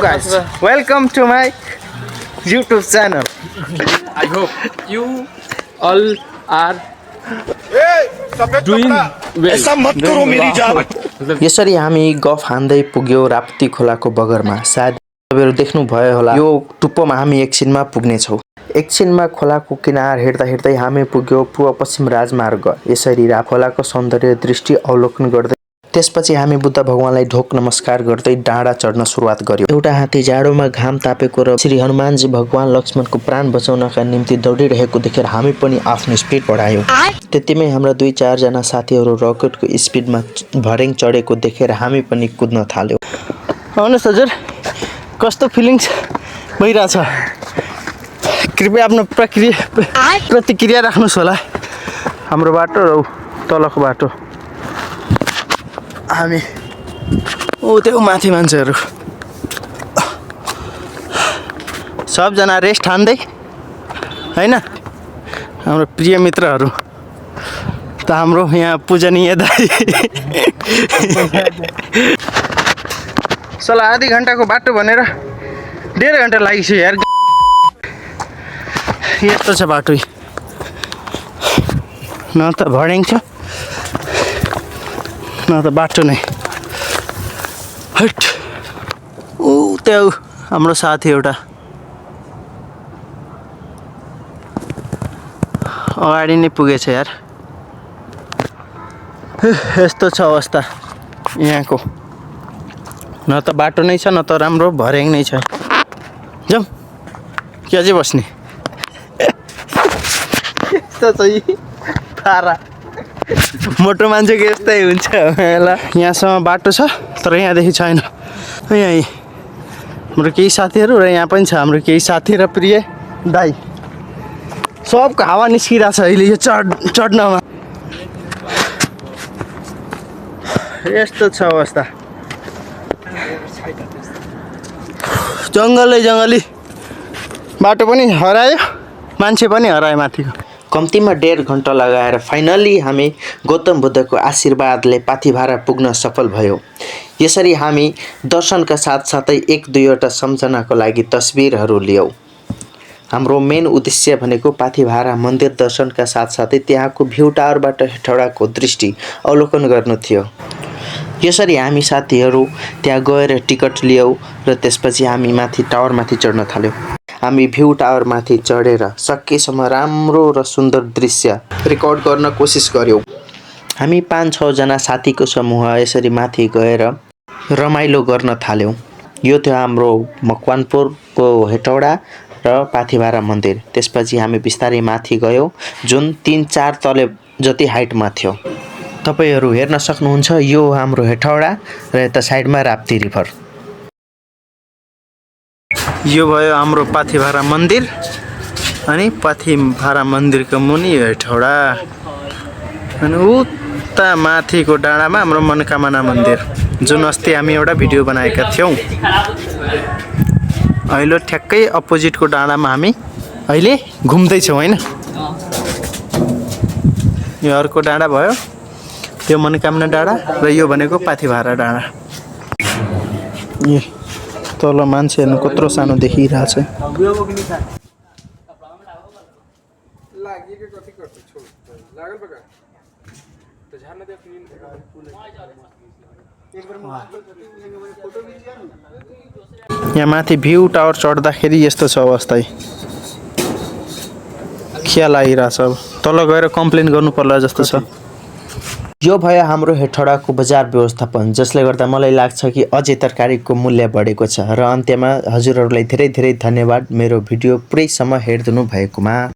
guys, welcome to my YouTube channel. I hope you all are doing well. ऐसा मत करो मेरी जान। यसरी हामी गफ हान्दै पुग्यौं राप्ती खोलाको बगरमा। सायद तपाईहरु देख्नु भयो होला यो टुप्पोमा हामी एकछिनमा पुग्ने छौं। एकछिनमा खोलाको किनार हेर्दै हामी पुग्यौं पूर्व पश्चिम राजमार्ग। यसरी खोलाको सौन्दर्य दृष्टि अवलोकन गर्दै त्यसपछि हामी बुद्ध भगवानलाई ढोक नमस्कार गर्दै डाँडा चढ्न सुरुवात गर्यौं। एउटा हात्ती जाडोमा घाम तापेको र श्री हनुमानजी भगवान लक्ष्मणको प्राण बचाउनका निम्ति दौडिरहेको देखेर हामी पनि आफ्नो स्पिड बढायौं। त्यतिमै हाम्रा 2-4 जना साथीहरु रकेटको स्पिडमा भर्याङ चढेको देखेर हामी पनि कुद्न थाल्यौं। आउनुस् हजुर, कस्तो फिलिङ्स भइराछ? कृपया आफ्नो प्रतिक्रिया राख्नुस् होला। हाम्रो बाटो र तलको बाटो हामी त्यो माथि मान्छेहरु सबजना रेस्ट ठान्दै हैन। हाम्रो प्रिय मित्रहरु त हाम्रो यहाँ पूजनीय दाइ सला आधी घण्टाको बाटो भनेर 1.5 घण्टा लागिसक्यो यार। यस्तो छ बाटो, न त भर्याङ छ न त बाटो नै। हट त्यो हाम्रो साथी एउटा अगाडि नै पुगेछ यार। यस्तो छ अवस्था यहाँको, न त बाटो नै छ न त राम्रो भर्याङ नै छ। जाऊ के अझै बस्ने यस्तो छ पारा मोटो मान्छेको यस्तै हुन्छ होला। यहाँसम्म बाटो छ तर यहाँदेखि छैन। यहीँ हाम्रो केही साथीहरू र यहाँ पनि छ हाम्रो केही साथी र प्रिय दाइ। सबको हावा निस्किरहेको छ अहिले यो चढ्नमा। यस्तो छ अवस्था, जङ्गली बाटो पनि हरायो, मान्छे पनि हरायो माथिको। कम्तीमा 1.5 घण्टा लगाएर फाइनली हामी गौतम बुद्धको आशीर्वादले पाथिभारा पुग्न सफल भयौं। यसरी हामी दर्शनका साथसाथै 1-2 वटा सम्झनाको लागि तस्बिरहरू लियौं। हाम्रो मेन उद्देश्य भनेको पाथिभारा मन्दिर दर्शनका साथसाथै त्यहाँको भ्यू टावरबाट हेटौडाको दृष्टि अवलोकन गर्नु थियो। यसरी हामी साथीहरू त्यहाँ गएर टिकट लियौं र त्यसपछि हामी माथि टावरमाथि चढ्न थाल्यौं। हामी भ्यू टावरमाथि चढेर सकेसम्म राम्रो र सुन्दर दृश्य रेकर्ड गर्न कोसिस गर्यौं। हामी 5-6 जना साथीको समूह यसरी माथि गएर रमाइलो गर्न थाल्यौं। यो थियो हाम्रो मकवानपुरको हेटौडा र पाथिभारा मन्दिर। त्यसपछि हामी बिस्तारै माथि गयौं जुन 3-4 तले जति हाइटमा थियो। तपाईहरु हेर्न सक्नुहुन्छ यो हाम्रो हेटौडा र यता साइडमा राप्ती रिभर। यो भयो हाम्रो पाथिभारा मन्दिर अनि पाथिभारा मन्दिरको मुनि हेटौडा अनि उता माथिको डाँडामा हाम्रो मनोकामना मन्दिर जुन अस्ति हामी एउटा भिडियो बनाएका थियौं। अहिले ठ्याक्कै अपोजिटको डाँडामा हामी अहिले घुम्दै छौं हैन। यो अर्को डाँडा भयो, त्यो मनोकामना डाँडा र यो भनेको पाथिभारा डाँडा। तल मान्छे हेर्नु कत्रो सानो देखिरहेछ। यहाँ माथि भ्यू टावर चढ्दाखेरि यस्तो छ अवस्था, ख्याल आइरहेछ। अब तल गएर कम्प्लेन गर्नु पर्ला जस्तो छ। यो भयो हाम्रो हेटौडाको बजार व्यवस्थापन, जसले गर्दा मलाई लाग्छ कि अझै तरकारीको मूल्य बढेको छ। र अन्त्यमा हजुरहरूलाई धेरै धेरै धन्यवाद मेरो भिडियो पुरैसम्म हेर्दिनु भएकोमा।